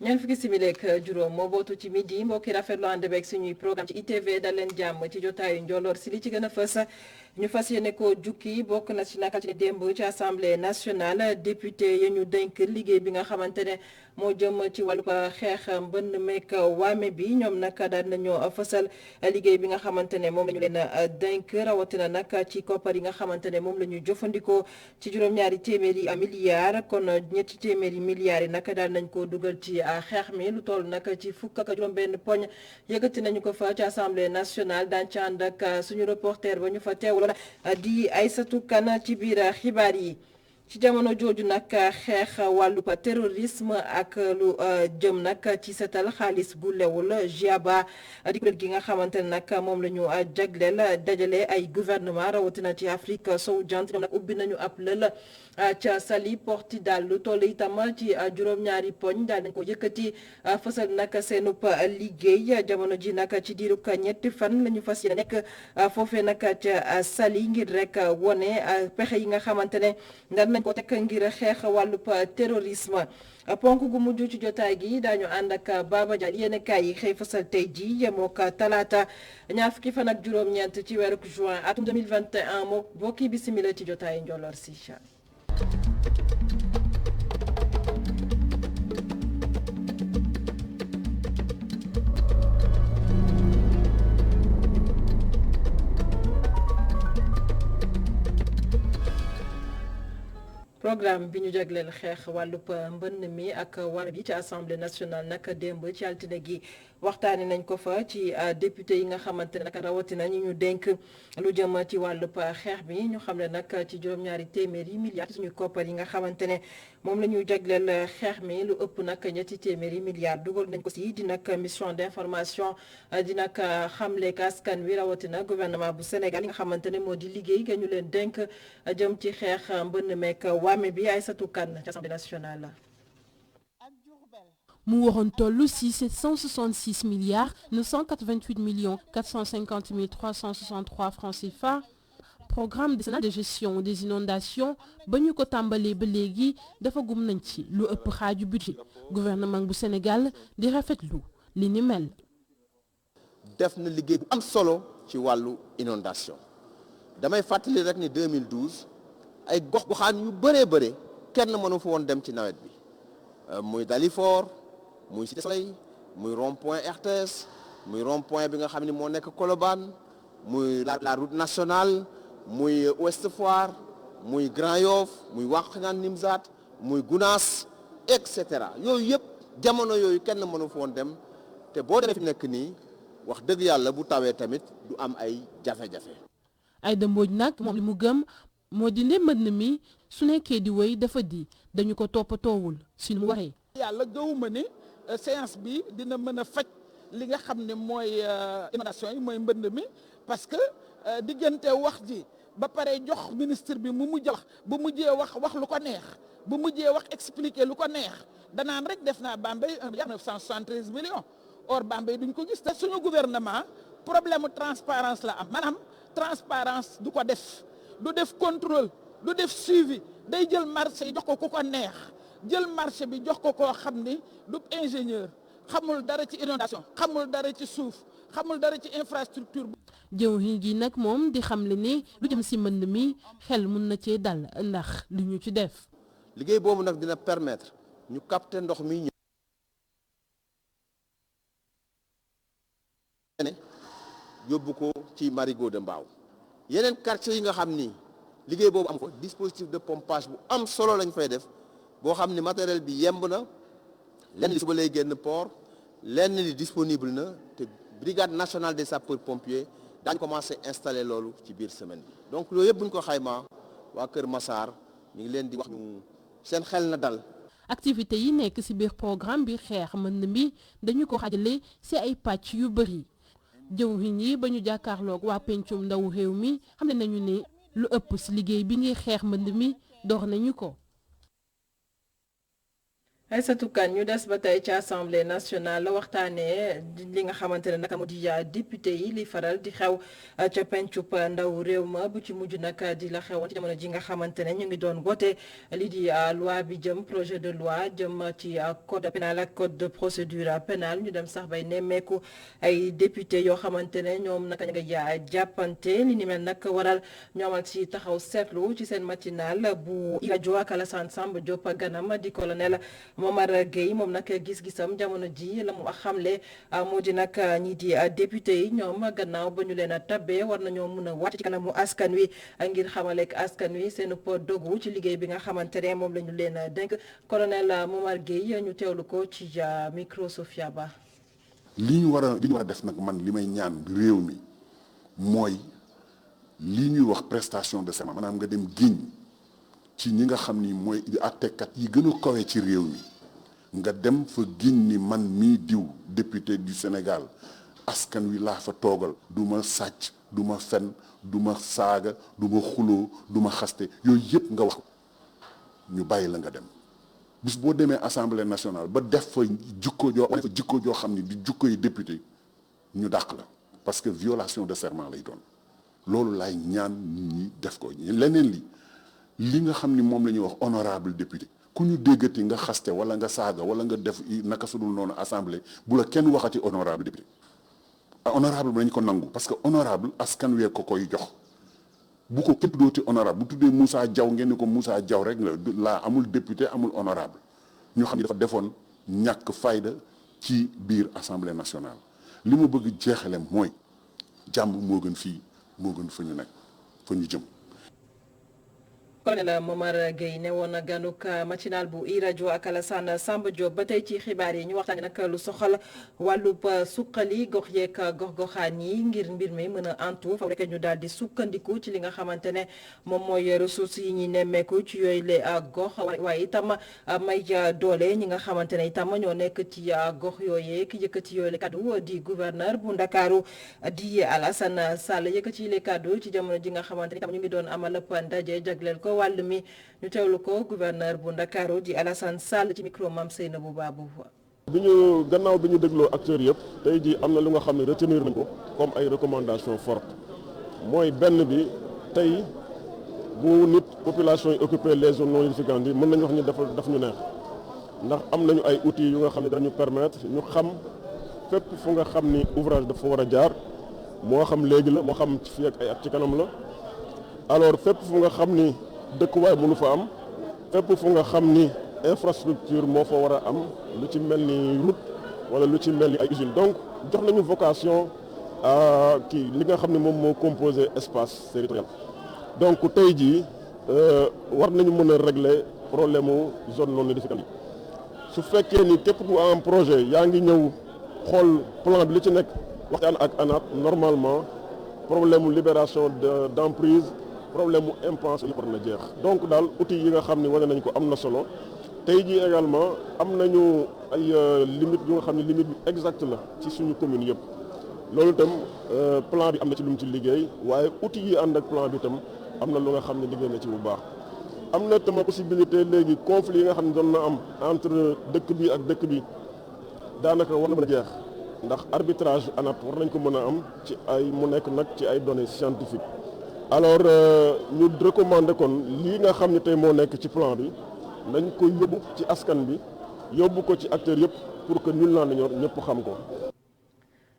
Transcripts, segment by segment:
ñeent fukki simili ak juróom moo bootu ci midi mbokki rafetlu ànd beeg suñuy programme ci ITV dal leen jàmm ci jotaayu njolloor si li ci gën a fës ñu fas yéene ko jukki bokk na ci naka ci démb ci assemblée nationale député ya ñu dénk liggéey bi nga xamante ne moo jëm ci wàllu xeex mbënn meek waame bi ñoom nag daal nañoo fësal liggéey bi nga xamante ne moom la ñu leen dénk rawatina nag ci koppar yi nga xamante ne moom la ñu jëfandikoo ci juróom-ñaari téeméeri milliards kon ñetti téeméeri milliards yi nag daal nañ ko dugal ci xeex mi lu toll nag ci fukk ak juróom-benn poñ yëkkati nañu ko fa ci assemblée nationale daan ci ànd ak suñu reporter ba ñu fa teewloon di Aïssatou Kane ci biir xibaar yi. ci jamono jooju nag xeex wàllu terrorisme ak lu jëm nag ci setal xaalis bu lewul GIABA di kuréel gi nga xamante ne nag moom la ñu jagleel dajale ay gouvernement rawatina ci Afrique sowu jant ñoom nag ubbi nañu ab lël ca Saly Portudal lu toll itam ci juróom-ñaari poñ daal nañ ko yëkkati fësal nag seenub liggéey jamono ji nag ci diirug ñetti fan la ñu fas yéene nekk foofee nag ca Saly ngir rek wone pexe yi nga xamante ne nañ ko teg ngir xeex wàllub terrorisme ponk gu mujj ci jotaay gi daañu ànd ak Baba Diagne yéen kaay yi xëy fasal tey ji yemook talaata ñaar fukki fan ak juróom-ñeent ci weeru juin atum 2021 moo bokki bisimila ci jotaayu njolloor si programme bi ñu jagleel xeex wàllub mbënn mi ak war bi ci assemblée nationale nag démb ci altine gi waxtaanee nañ ko fa ci député yi nga xamante ne nag rawatina ñi ñu dénk lu jëm ci wàllub xeex bi ñu xam ne nag ci juróom-ñaari téeméeri milliards suñu koppar yi nga xamante ne moom la ñu jagleel xeex mi lu ëpp nag ñetti téeméeri milliards dugal nañ ko si di nag mission d'information di nag xamle askan wi rawatina gouvernement bu Sénégal yi nga xamante ne moo di liggéey ga ñu leen dénk jëm ci xeex mbënn meek waame bi Aïssatou Kane ci Assemblée nationale. mu waroon toll ci 766 milliards 988 millions 450 mille 363 francs CFA programme décennal de gestion des inondations ba ñu ko tàmbalee ba léegi dafa gum nañ ci lu ëpp xaaju budget gouvernement bu Sénégal di rafetlu li ni mel. def na liggéey bu am solo ci wàllu inondation damay fàttali rek ni 2012 ay gox-goxaan yu bëree kenn mënu fa woon dem ci nawet bi muy Dalifort muy Cité Soleil muy rond-point RTS muy rond-point bi nga xam ne moo nekk Colobane muy la route nationale muy Ouest Foire muy Grand Yoff muy Wakhinane Nimzatt muy Gounass et cetera yooyu yëpp jamono yooyu kenn mënu fa woon dem te boo demee fi nekk nii wax dëgg yàlla bu tawee tamit du am ay jafe-jafe. Aïda Mbodj nag moom li mu gëm moo di ne mbënn mi su nekkee di wéy dafa di dañu ko toppatoowul si mu waxee. yàlla gëwuma ni séance bi dina mën a faj li nga xam ne mooy inondation yi mooy mbënd mi parce que diggante wax ji ba pare jox ministre bi mu mujj wax bu mujjee wax lu ko neex bu mujjee wax expliquer lu ko neex danaan rek def naa Bambey 1,973 millions or Bambey duñ ko gis te suñu gouvernement problème transparence la am maanaam transparence du ko def du def contrôle du def suivi day jël marché yi jox ko ku ko neex jël marché bi jox ko koo xam ni du ingénieur xamul dara ci inondation xamul dara ci suuf xamul dara ci infrastructure. jëwriñ gi nag moom di xamle ni lu jëm si mbënd mi xel mun na cee dal ndax li ñu ci def. liggéey boobu nag dina permettre ñu capter ndox mi ñëw yóbbu ko ci Marigot de Mbao yeneen quartier yi nga xam ni liggéey boobu am ko dispositif de pompage bu am solo lañ fay def boo xam ni matériel bi yemb na lenn li suba lay génn port lenn li disponible na te brigade nationale des sapeurs pompiers daañu commencé installer loolu ci biir semaine bi donc loolu yëpp bu ñu ko xaymaa waa Kër Massar ñu ngi leen di wax ñu seen xel na dal. activité yi nekk ci biir programme bi xeex mbënn mi dañu ko xaajale ci ay pàcc yu bëri jëwriñ yi ba ñu jàkkaarloog waa pencum ndaw réew mi xam ne nañu ne lu ëpp ci liggéey bi ngir xeex mbënd mi door nañu ko. Aïssatou Kane ñu des ba tey ci assemblée nationale waxtaanee li nga xamante ne naka mu di député yi li faral di xew ca pencub ndaw réew ma bu ci mujj nag di la xewoon ci jamono ji nga xamante ne ñu ngi doon voté lii di loi bi jëm projet de loi jëm ci code pénal ak code de procédure pénale ñu dem sax bay nemmeeku ay député yoo xamante ne ñoom naka ñu ngi jàppante li ni mel nag waral ñoomal ci taxaw seetlu ci seen matinal bu rajo ak Alassane Samba Diop ganam di colonel Momar Gueye moom nag gis-gisam jamono ji la mu xamle moo di nag ñi di député yi ñoom gannaaw ba ñu leen a tabbee war nañoo mun a wàcc ci kanamu askan wi ngir xamaleek askan wi seen po dogu ci liggéey bi nga xamante ne moom la ñu leen dénk colonel Momar Gueye ñu teewlu ko ci micro Sofia Ba. li ñu war a def nag man li may ñaan réew mi mooy li ñuy wax prestation de serment maanaam nga dem giñ ci ñi nga xam ni mooy àttekat yi gën a kawe ci réew mi nga dem fa giñ ni man mii diw député du Sénégal askan wi laa fa toogal du ma sàcc du ma fen du ma saaga du ma xuloo du ma xaste yooyu yëpp nga wax ñu bàyyi la nga dem bis boo demee assemblée nationale ba def fa jikko joo xam ni di jikko yi député ñu dàq la parce que violation de serment lay doon loolu laay ñaan nit ñi def ko leneen li nga xam ni moom la ñuy wax honorable député ku ñu déggati nga xaste wala nga saaga wala nga def naka sudul noonu assemblée bu la kenn waxati honorable député honorable bi nañ ko nangu parce que honorable askan wee ko koy jox bu ko képp dooti honorable bu tuddee Moussa Diaw ngeen ni ko Moussa Diaw rek la amul député amul honorable ñu xam ni dafa defoon ñàkk fayda ci biir assemblée nationale li ma bëgg jeexale mooy jàmm moo gën fii moo gën fa ñu nekk fa ñu jëm. colonel Momar Gueye ne woon ganuk matinal bu rajo ak Alassane Samba Diop ba tey ci xibaar yi ñu waxtaanee nag lu soxal wàllub suqali gox yeeg gox-goxaan yi ngir mbir mi mën a antu fa rek ñu daal di sukkandiku ci li nga xamante ne moom mooy ressources yi ñuy nemmeeku ci yooyu le gox waaye itam may doole ñi nga xamante ne itam ñoo nekk ci gox yooyee ki yëkkati yooyu le kaddu di gouverneur bu Ndakaaru di Alassane Sall yëkkati le kaddu ci jamono ji nga xamante ne itam ñu ngi doon amal ndaje jagleel ko wàll mi ñu teewlu ko gouverneur bu Ndakaaru di Alassane Sall ci micro Mame Seynabou Babou. gannaaw bi ñu dégloo acteurs yëpp tey jii am na lu nga xam ne retenir nañ ko comme ay recommandations fortes mooy benn bi tey bu nit population yi occupé les zones non aedificantes yi mën nañu wax ni daf ñu neex ndax am nañu ay outils yu nga xam ne dañu permettre ñu xam fépp fu nga xam ni ouvrage dafa war a jaar moo xam léegi la moo xam fii ak ay at ci kanam la alors fépp fu nga xam ni dëkkuwaay mënu fa am fépp fu nga xam ni infrastructure moo fa war a am lu ci mel ni route wala lu ci mel ni ay usine donc jox nañu vocation à li nga xam ne moom moo composé espace territorial donc tey jii war nañu mën a régler problème mu zone non aedificandi yi su fekkee ni képp ku am projet yaa ngi ñëw xool plan bi li ci nekk waxtaan ak ANAT normalement problème mu libération d'emprise problème mu impasse yi war na jeex donc daal outils yi nga xam ne wane nañ ko am na solo tey jii également am nañu ay limites yu nga xam ne limite yu exact la ci suñu commune yëpp loolu itam plan bi am na ci lu mu ci liggéey waaye outils yi ànd ak plan bi itam am na lu nga xam ne liggéey na ci bu baax am na itam possibilité léegi conflit yi nga xam ne doon na am entre dëkk bi ak dëkk bi daanaka war na mën a jeex ndax arbitrage ANAT war nañ ko mën a am ci ay mu nekk nag ci ay données scientifiques alors ñu recommander kon lii nga xam ne tey moo nekk ci plan bi nañ ko yóbbu ci askan bi yóbbu ko ci acteurs yëpp pour que nul n'en ignore ñëpp xam ko.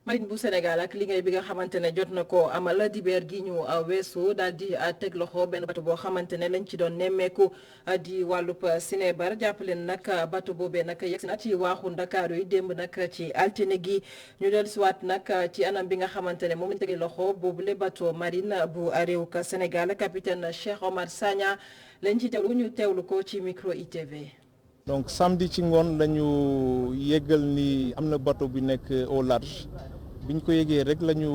marine bu Sénégal ak liggéey bi nga xamante ne jot na ko amal dibeer gi ñu weesu daal di teg loxo benn bato boo xamante ne lañ ci doon nemmeeku di wàllub Sinébar jàppaleen nag bato boobee nag yegsi na ci waaxu Ndakaaru yi démb nag ci altine gi ñu dellusiwaat nag ci anam bi nga xamante ne moom lañ tegee loxo boobule bato marine bu réew ka Sénégal capitaine Cheikh Omar Sagna lañ ci teewlu ñu teewlu ko ci micro ITV. donc samedi ci ngoon lañu yëgal ni am na bateau bi nekk au large bi ñu ko yëgee rek la ñu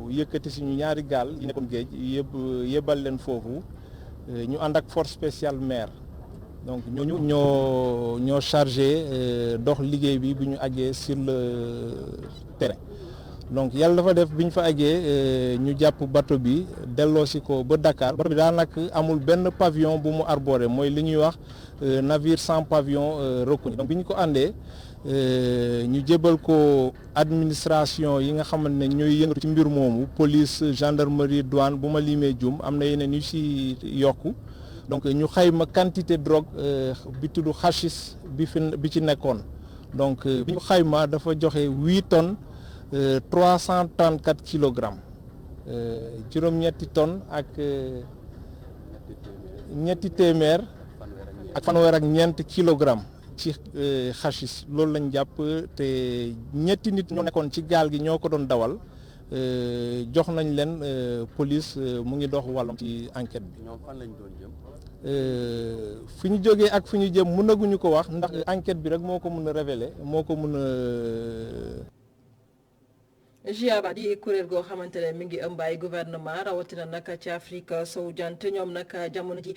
yëkkati suñu ñaari gaal yi nekkoon géej yëbbal leen foofu ñu ànd ak force spéciale mer donc ñooñu ñoo chargé dox liggéey bi bu ñu àggee sur le terrain donc yàlla dafa def bi ñu fa àggee ñu jàpp bateau bi delloosi ko ba Dakar. bateau bi daanaka amul benn pavillon bu mu arboré mooy li ñuy wax navire sans pavillon reconnu. donc bi ñu ko àndee ñu jébal ko administration yi nga xamante ne ñooy yëngatu ci mbir moomu police gendarmerie douane bu ma limee jum am na yeneen yu ci yokku. donc ñu xayma quantité drogue bi tudd hachis bi ci nekkoon donc bi ñu xayma dafa joxe 8 tonnes 334 kilogrammes juróom-ñetti tonnes ak ñetti téeméer ak fanweer ak ñeent kilogrammes ci hachis loolu lañ jàpp te ñetti nit ñoo nekkoon ci gaal gi ñoo ko doon dawal jox nañ leen police mu ngi dox wàllum ci enquête bi. ñoom fan lañ doon jëm. fi ñu jógee ak fi ñu jëm mënaguñu ko wax ndax enquête bi rek moo ko mën a révéler moo ko mën a. GIABA di kuréel goo xamante ne mi ngi ëmb ay gouvernement rawatina nag ci Afrique sowu jant ñoom nag jamono ji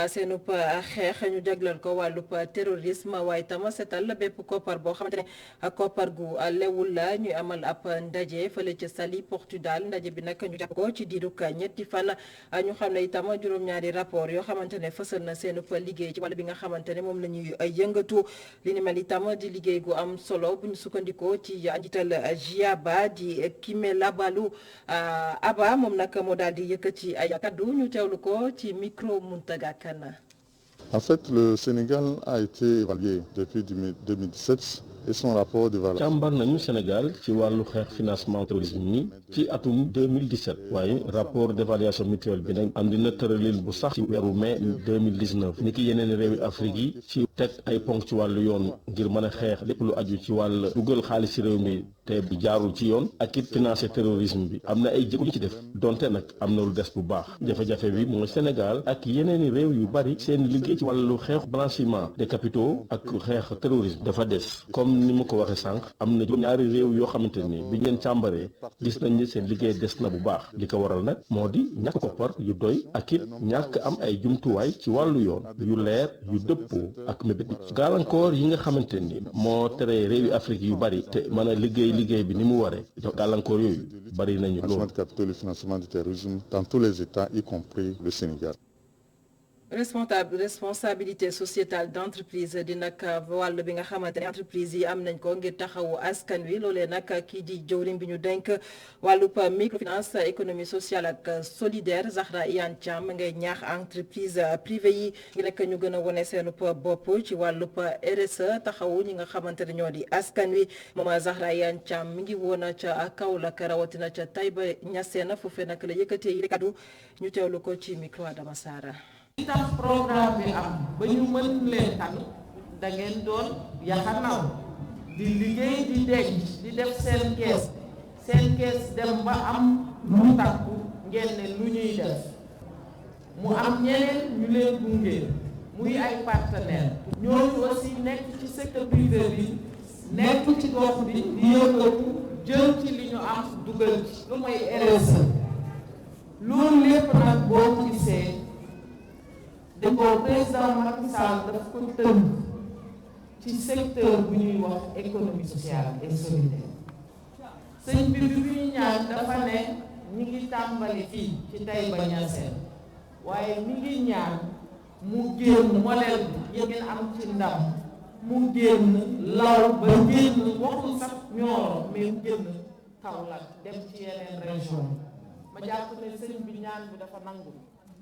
seenub xeex ñu jagleel ko wàllub terrorisme waaye tam seetal bépp koppar boo xamante ne koppar gu lewul la ñuy amal ab ndaje fële ca Saly Portudal ndaje bi nag ñu jàpp ko ci diirug ñetti fan ñu xam ne itam juróom-ñaari rapport yoo xamante ne fësal na seenub liggéey ci wàll bi nga xamante ne moom la ñuy yëngatu li ni mel itam di liggéey gu am solo bu ñu sukkandikoo ci njiital GIABA di Kimela Balou Aba moom nag moo daal di yëkkati ay kaddu ñu teewlu ko ci micro Muntaga Kana. En fait, le Sénégal a été évalué depuis 2017 et son rapport d'évaluation. càmbar nañu Sénégal ci wàllu xeex financement terrorisme ni ci atum 2017 waaye rapport d'évaluation mutuelle bi nag andi na tëralin bu sax ci weeru mai 2019 ni ki yeneen réewi Afrique yi ci teg ay ponk ci wàllu yoon ngir mën a xeex lépp lu aju ci wàll dugal xaalis ci réew mi te bi jaarul ci yoon ak it financer terrorisme bi am na ay jéego ñu ci def donte nag am na lu des bu baax jafe-jafe bi mooy Sénégal ak yeneeni réew yu bari seen liggéey ci wàllu xeex blanchiment des capitaux ak xeex terrorisme dafa des comme ni ma ko waxee sànq am na ñaari réew yoo xamante ni bi ngeen càmbaree gis nañ ni seen liggéey des na bu baax li ko waral nag moo di ñàkk koppar yu doy ak it ñàkk am ay jumtuwaay ci wàllu yoon yu leer yu dëppoo ak mébét bi gàllankoor yi nga xamante ni moo tere réewi Afrique yu bari te mën a liggéey bi ni mu waree gàllankoor yooyu bari nañu loolu. Financement de capitaux et le financement du terrorisme dans tous les États y compris le Sénégal. responsabilité sociétale d'entreprise di nag wàll bi nga xamante ne entreprise yi am nañ ko ngir taxawu askan wi loolee nag kii di jëwriñ bi ñu dénk wàllub microfinance économie sociale ak solidaire Zahra Iyane Thiam ngay ñaax entreprise privée yi ngir rek ñu gën a wone seen bopp ci wàllub RSE taxawu ñi nga xamante ne ñoo di askan wi moom Zahra Iyane Thiam mi ngi woon ca Kaolack rawatina ca Taïba Niassène foofee nag la yëkkatee yi kaddu ñu teewlu ko ci micro Adama Sara. li tax programme bi am ba ñu mën leen tànn da ngeen doon yaxanaw di liggéey di denc di def seen kees dem ba am lu takku ngeen ne lu ñuy def mu am ñeneen ñu leen gunge muy ay partenaires ñooñu aussi nekk ci secteur privé bi nekk ci gox bi di yëngatu jël ci li ñu am dugal ci lu mooy RSE loolu lépp nag boo ko gisee de ko président Macky Sall daf ko tënk ci secteur bu ñuy wax économie sociale et solidaire sëñ bi ñuy ñaan dafa ne ñi ngi tàmbali fii ci Taïba Niassène waaye mi ngi ñaan mu génn modèle bi ngeen am ci ndam mu génn law ba génn waxul sax Nioro mais mu génn Kaolack dem ci yeneen région ma jàpp ne sëñ bi ñaan bi dafa nangu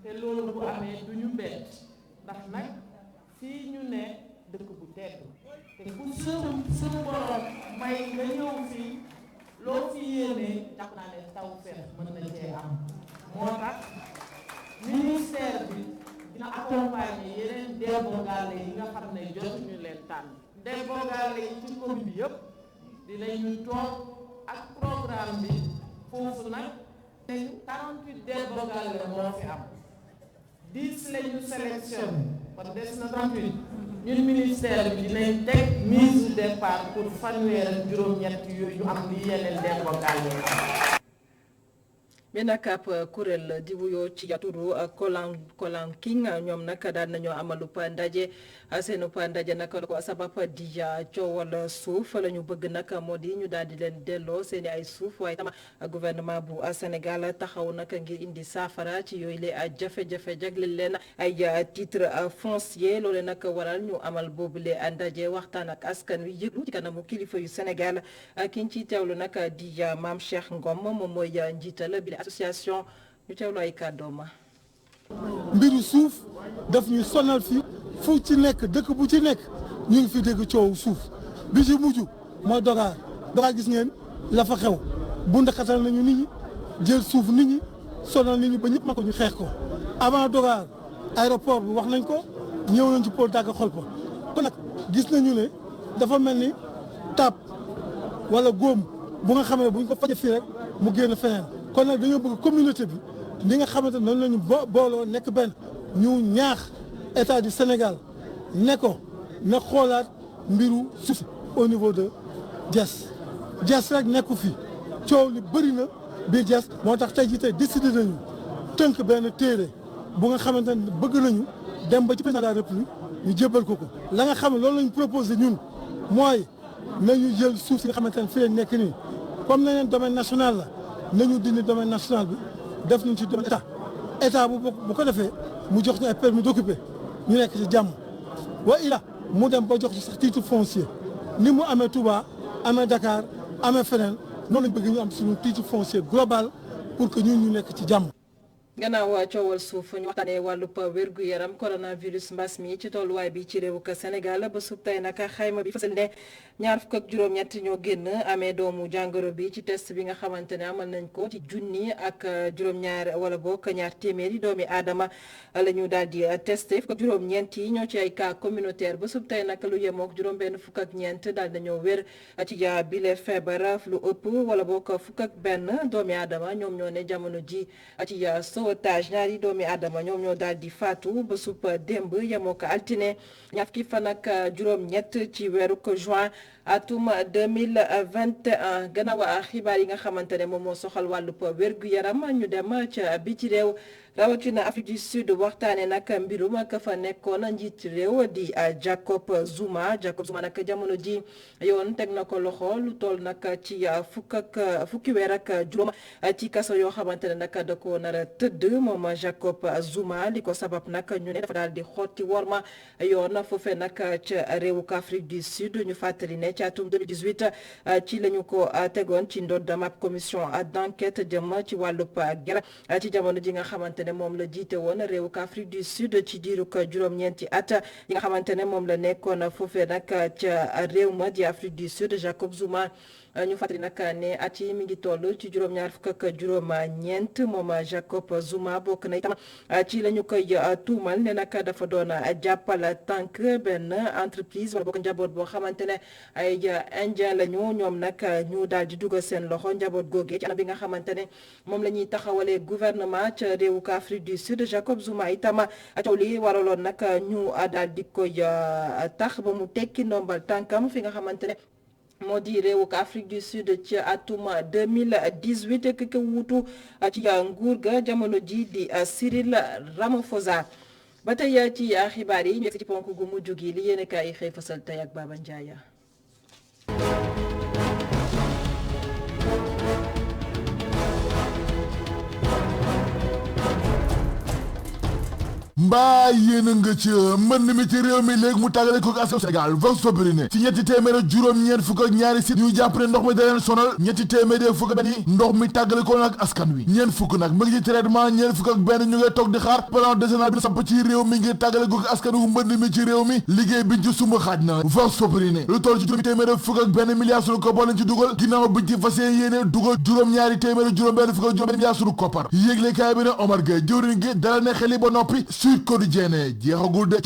te loolu bu amee du ñu bett ndax nag fii ñu ne dëkk bu tedd te ku suñu borom may nga ñëw fii loo fi yéenee jàpp naa ne taw feex mën na cee am moo tax ministère bi dina accompagner yeneen déborgale yi nga xam ne jotuñu leen tànn déborgale yi ci commune bi yëpp dinañu toog ak programme bi foofu nag te 48 déborgale moo fi am 10 la ñu sélectionné kon des na 38 ñun ministère bi dinañ teg mise au départ pour fanweer ak juróom-ñett yooyu ñu am li yeneen déborgale mais nag ab kuréel di wuyoo ci turu Kolanking ñoom nag daan nañoo amalu ndaje seenu ndaje nag la ko sabab di coowal suuf la ñu bëgg nag moo di ñu daal di leen delloo seeni ay suuf waaye tam gouvernement bu Sénégal taxaw nag ngir indi saafara ci yooyu le jafe-jafe jagleel leen ay titre foncier loole nag waral ñu amal boobule ndaje waxtaan ak askan wi yëglu ci kanamu kilifa yu Sénégal ki ñu ciy teewlu nag di Mame Cheikh Ngom moom mooy njiital bi association ñu teewlu ay kàddoom. mbiru suuf daf ñuy sonal fi fu ci nekk dëkk bu ci nekk ñu ngi fi dégg coow suuf bi ci mujj mooy Dogar gis ngeen la fa xew bu ndakatal nañu nit ñi jël suuf nit ñi sonal nit ñi ba ñëpp ma ko ñu xeex ko avant Dogar aéroport bi wax nañ ko ñëw nañ ci pôle dagg xol ko kon nag gis nañu ne dafa mel ni tap wala góom bu nga xam ne bu ñu ko fajee fii rek mu génn feneen kon nag dañoo bëgg communauté bi li nga xamante noonu la ñu booloo nekk benn ñu ñaax état du Sénégal ne ko na xoolaat mbiru suuf au niveau de Diass rek nekku fi coow li bëri na biir Diass moo tax tey jii tey décidé nañu tënk benn téere bu nga xamante ne bëgg nañu dem ba ci président de la République ñu jébbal ko la nga xam ne loolu lañu proposé ñun mooy nañu jël suuf si nga xamante ne fi leen nekk nii comme nañu domaine national la nañu dindi domaine national bi def nañ ci domaine état bu ko defee mu jox ñu ay permis d'occuper ñu nekk ci jàmm wa ila mu dem ba jox ci sax titre foncier ni mu amee Touba amee Dakar amee feneen noonu lañ bëgg ñu am suñu titre foncier global pour que ñun ñu nekk ci jàmm. gannaaw coowal suuf ñu waxtaanee wàllub wér-gu-yaram coronavirus mbas mi ci tolluwaay bi ci réewu Sénégal ba sub tey nag xayma bi fësal ne ñaar fukk ak juróom-ñett ñoo génn amee doomu jàngoro bi ci test bi nga xamante ne amal nañ ko ci junni ak juróom-ñaar wala bokk ñaar téeméeri doomi aadama la ñu daal di testé fukk ak juróom-ñeent yi ñoo ci ay cas communautaire ba sub tey nag lu yemook juróom-benn fukk ak ñeent daal dañoo wér ci bile feebar lu ëpp wala bokk fukk ak benn doomi aadama ñoom ñoo ne jamono ji ci otage ñaari doomi aadama ñoom ñoo daal di faatu ba sup démb yemoo ko altine ñaar fukki fan ak juróom-ñett ci weeru juin atum 2021 gannaaw xibaar yi nga xamante ne moom moo soxal wàllub wér-gu-yaram ñu dem ca bi ci réew rawatina Afrique du Sud waxtaane nag mbirum ka fa nekkoon njiit réew di Jacob Zuma nag jamono ji yoon teg na ko loxo lu toll nag ci fukki weer ak juróom ci kaso yoo xamante ne nag da ko nar a tëdd moom Jacob Zuma li ko sabab nag ñu ne dafa daal di xotti worma yoon foofee nag ca réewu Afrique du Sud ñu fàttali ne ci atum 2018 ci la ñu ko tegoon ci ndoddam ab commission d'enquête jëm ci wàllub guerre ci jamono ji nga xamante ne moom la jiite woon réewu Afrique du Sud ci diirug juróom-ñeenti at yi nga xamante ne moom la nekkoon foofee nag ca réew ma di Afrique du Sud Jacob Zuma ñu fàttali nag ne at yi mi ngi toll ci juróom-ñaar fukk ak juróom-ñeent moom Jacob Zuma bokk na itam ci la ñu koy tuumal ne nag dafa doon jàppal tànk benn entreprise wala bokk njaboot boo xamante ne ay indien lañu ñoom nag ñu daal di dugal seen loxo njaboot googee ci anam bi nga xamante ne moom la ñuy taxawalee gouvernement ca réewu Afrique du Sud Jacob Zuma itam coow li waraloon nag ñu daal di koy tax ba mu tekki ndombal tànkam fi nga xamante ne moo di réewu Afrique du Sud ci atum 2018 ki ko wuutu ci nguur ga jamono ji di Cyril Ramaphosa ba tey ci xibaar yi ñu yegg ci ponk gu mujj gi li yéen kaay xëy fasal tey ak Baba Ndiaye. mbaa yéen a nga ci mbënd mi ci réew mi léegi mu tàggale ko askan Sénégal vox populi ne ci ñetti téeméer ak juróom-ñeent fukk ak ñaari sit ñu jàpp ne ndox mi da leen sonal ñetti téeméer fukk ak benn yi ndox mi tàggale ko nag askan wi ñeent fukk nag mu ngi ci traitement ñeent fukk ak benn ñu ngay toog di xaar plan décennal bi samp ci réew mi ngir tàggale ko askan wu mbënd mi ci réew mi liggéey biñ ci sumb xaaj na vox populi ne lu toll ci juróomi téeméer fukk ak benn milliard sunu koppar lañ ci dugal ginnaaw biñ ci fas yéene dugal juróom-ñaari téeméer juróom-benn fukk ak juróom-benn milliard sunu koppar yéeglekaay bi ne Omar Gueye jëwriñ gi dala ne xeli ba noppi Sud Quotidien jeexagul de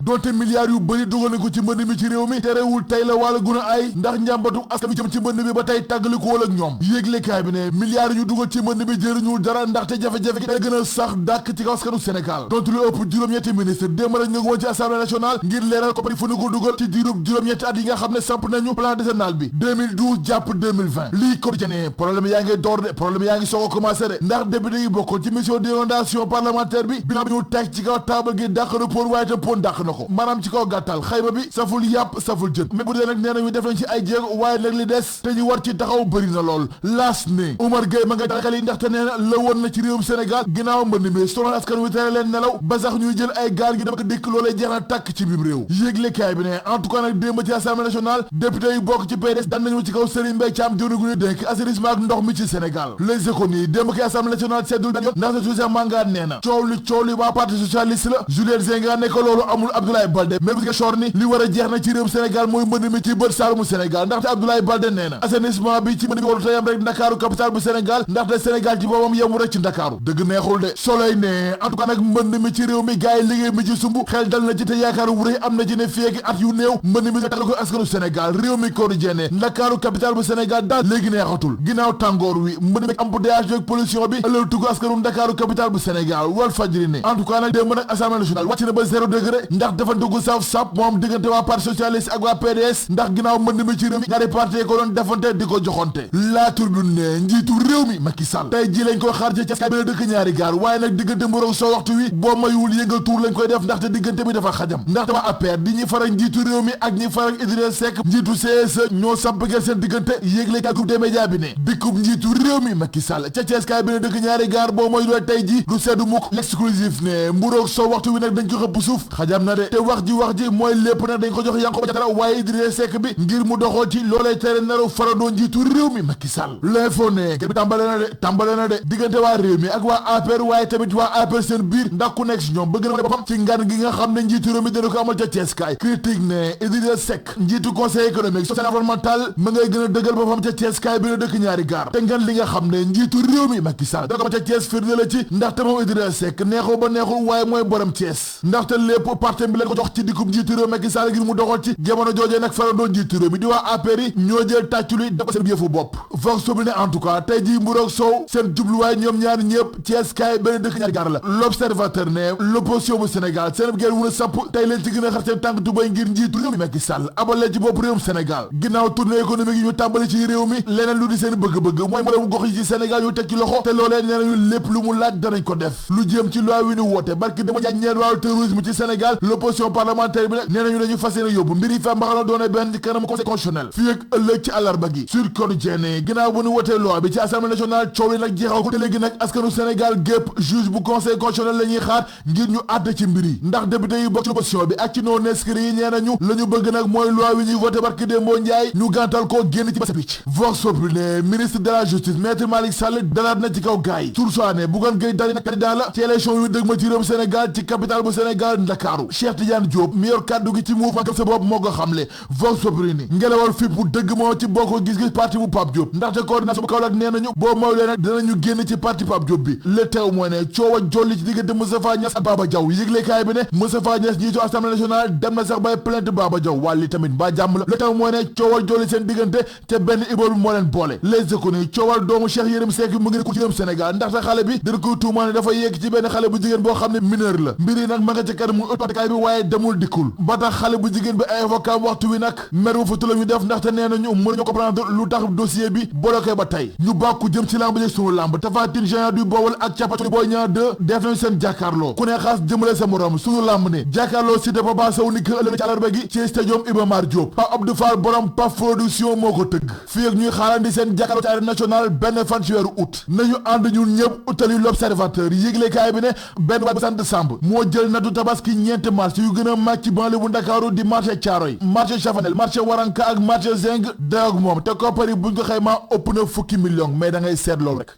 donte milliards yu bëri dugal nañ ko ci mbënd mi ci réew mi terewul tey la wàlla gën a ay ndax njàmbatu askan wi jëm ci mbënd mi ba tey tàggalikool ak ñoom yéeglekaay bi ne milliards yu dugal ci mbënd mi jëriñul dara ndaxte jafe-jafe gi day gën a sax dàkk ci kaw askanu Sénégal donte lu ëpp juróom-ñetti ministre démb rek ñu ngi woon ci assemblée nationale ngir leeral ko fu ñu ko dugal ci diirub juróom-ñetti at yi nga xam ne samp nañu plan décennal bi 2012 jàpp 2020 lii Quotidien problème yaa ngi door de problème yaa ngi soog a commencé de ndax député yi bokkoon ci mission d'inondation parlementaire bi bilan bi ñu teg ci kaw taabal gi dàq na pon waaye te pon dàq na ko maanaam ci kaw gàttal xayma bi saful yàpp saful jën mais bu dee nag nee nañu def nañ ci ay jéego waaye nag li des te ñu war ci taxaw bëri na lool laas ne Oumar Gueye ma nga taxal yi ndaxte nee na la woon na ci réewum Sénégal ginnaaw mbënd mi sonal askan wi tere leen nelaw ba sax ñuy jël ay gaal gi dama ko dikk loolee jeex na tàkk ci biir réew yéeglekaay bi ne en tout cas nag démb ci assemblée nationale député yi bokk ci PDS daan nañu ci kaw Serigne Mbaye Thiam jëwriñ gu ñu dénk assainissement ak ndox mi ci Sénégal les économies démb ki assemblée nationale seddul benn yoon ndaxte Toussaint Manga nee na coow li waa parti socialiste la Juliette Zenga ne ko loolu amul Abdoulaye Baldé mais bu Ziguinchor ni li war a jeex na ci réewum Sénégal mooy mbënd mi ci bët saalumu Sénégal ndaxte Abdoulaye Baldé nee na assainissement bi ci mbënd mi waru tayam rek Ndakaaru capital bu Sénégal ndaxte Sénégal ci boppam yemu rek ci Ndakaaru dëgg neexul de Soleil ne en tout cas nag mbënd mi ci réew mi gars yi liggéey mi ci sumb xel dal na ci te yaakaar wu rëy am na ci ne feeki at yu néew mbënd mi tax ko askanu Sénégal réew mi Quotidien ne Ndakaaru capital bu Sénégal daal léegi neexatul ginnaaw tàngoor wi mbënd mi embouteillage ak pollution bi ëllëg tugg askanu Ndakaaru capital bu Sénégal Walf Fadjri ne en tout cas nag démb nag assemblée nationale wàcc na ba 0 degré ndax dafa dugg saf sap moom diggante waa parti socialiste ak waa PDS ndax ginnaaw mbënd mi ci réew mi ñaari parti ko doon defante di ko joxonte La Tribune ne njiitu réew mi Macky Sall tey ji lañ koy xaar ci ca benn dëkk ñaari gaar waaye nag diggante mburoog soo waxtu wi boo mayuwul yëngal tuur lañ koy def ndaxte diggante bi dafa xajam ndaxte waa APR di ñi farak njiitu réew mi ak ñi farak Idrissa Seck njiitu CSE ñoo sampgel seen diggante yéegle ka groupe des médias bi ne dikkub njiitu réew mi Macky Sall ca Thiès kaay benn dëkk ñaari gaar boo mayuwul tey ji du seddu mukk l'exclusif ne mburoog soo waxtu wi nag dañ ko xëpp suuf xajam na de te wax ji mooy lépp nag dañ ko jox Yankhoba Diattara waaye Idrissa Seck bi ngir mu doxoo ci loolee tere naru faradoo njiitu réew mi Macky Sall l'info ne bi tàmbale na de diggante waa réew mi ak waa APR waaye tamit waa APR seen biir ndax ku nekk si ñoom bëgg na boppam ci ngan gi nga xam ne njiitu réew mi dina ko amal ca Thiès kaay critique ne Idrissa Seck njiitu conseil économique social environnemental ma ngay gën a dëggal boppam ca Thiès kaay bi na dëkk ñaari gaar te ngan li nga xam ne njiitu réew mi Macky Sall dina ko amal ca Thiès firnde la ci ndaxte moom Idrissa Seck neexul ba neexul waaye mooy borom Thiès ndaxte lépp parti bi leen ko jox ci dikkub njiitu réew Macky Sall ngir mu doxal ci jamono joojee nag farandoo njiitu réew mi di waa APR yi ñoo jël tàccu li def ko seen yëfu bopp Vox Populi ne en tout cas tey jii mburoog soow seen jubluwaay ñoom ñaar ñëpp Thiès kaay benn dëkk ñaari gaar la l'observateur ne l'opposition bu Sénégal seen guerre wu na sapp tey leen ci gën a xar seen tànk tubay ngir njiitu réew mi Macky Sall abal leen ci bopp réewum Sénégal ginnaaw tournée économique yi ñu tàmbali ci réew mi leneen lu di seen bëgg-bëgg mooy mboolem gox yi ci Sénégal yu teg ci loxo te loolee nee nañu lépp lu mu laaj danañ ko def lu jëm ci loi wi ñu woote barki dama jaaj ñeen wàllu terrorisme ci Sénégal l'opposition parlementaire bi nag nee nañu dañu fas yéene yóbbu mbir yi fa mbaxana doone benn ci kanam conseil constitutionnel fii ak ëllëg ci àllarba gi Sud Quotidien ginnaaw bu ñu wotee loi bi ci assemblée nationale coow li nag jeexaw ko te léegi nag askanu Sénégal gépp juge bu conseil constitutionnel la ñuy xaar ngir ñu àtte ci mbir yi ndax député yi bokk ci opposition bi ak ci non inscrits yi nee nañu la ñu bëgg nag mooy loi wi ñuy voté barki Dembo Ndiaye ñu gàntal ko génn ci basa picc Vox Populi ne ministre de la justice maître Malick Sall dalaat na ci kaw gaay yi sursoine Bougane Gueye Dany nag candidat la ci élection yu dëg ma ci réewum Sénégal ci capitale bu Sénégal Ndakaaru Cheikh Tidiane Diop mi yor kàddu gi ci mouvement Gëm sa bopp moo ko xamle Vox Populi ni ngelawal fipp bu dëgg moo ci bokk gis-gis parti bu Pape Diop ndaxte coordination bu Kaolack nee nañu boo moylee nag dinañu génn ci parti Pape Diop bi le teew mooy ne coow a jolli ci diggante Moustapha Niasse ak Baba Diaw yëglekaay bi ne Moustapha Niasse jiitu assemblée nationale dem na sax bay plainte Baba Diaw wàlli tamit mbaa jàmm la le teew mooy ne coowal jolli seen diggante te benn ibool bi moo leen boole les économies coowal doomu Cheikh Yérim Seck mu ngi ko ci réewum Sénégal ndaxte xale bi dina koy tuumaa ne dafa yegg ci benn xale bu jigéen boo xam ne mineur la mbir yi nag ma nga ca kanam mu ëttkaay bi waaye demul dikkul ba tax xale bu jigéen bi ay avocat waxtu wi nag mer wu fa tu la ñu def ndaxte nee nañu mënuñu comprendre lu tax dossier bi bloqué ba tey ñu bàkku jëm ci lamb ji sunu lamb Tapha Tine géant du Bawol ak capacoli Boy Niang 2 def nañu seen jàkkaarloo ku ne xaas jëmale sa morom sunu lamb ne jàkkaarloo Siteu Papa Sow ni kër ëllëg ci àllarba gi ci stadium Iba Mar Diop Pape Abdou Fall borom Paf production moo ko tëgg fii ak ñuy xaarandi seen jàkkaarloo ci arène nationale benn fan ci weeru août nañu ànd ñun ñëpp utali l'observateur yëglekaay bi ne benn waay bu sant Samb moo jël natu tabaski ñeenti marché yu gën a mag ci banlieue bu Ndakaaru di marché Thiaroye marché Chafanel marché Waranka ak marché Zeng dayoog moom te koppar yi buñ ko xaymaa ëpp na fukki million mais da ngay seet loolu rek.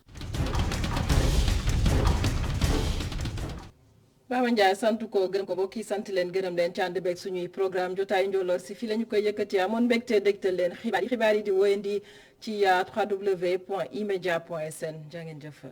Baba Ndiaye sant ko gërëm ko bokk yi sant leen gërëm leen ci ànd beeg suñuy programme jotaayu Njolloor si fii la ñu koy yëkkati amoon mbégte dégtal leen xibaar yi di wéyandi ci www.emedia.sn jaa ngeen jëf.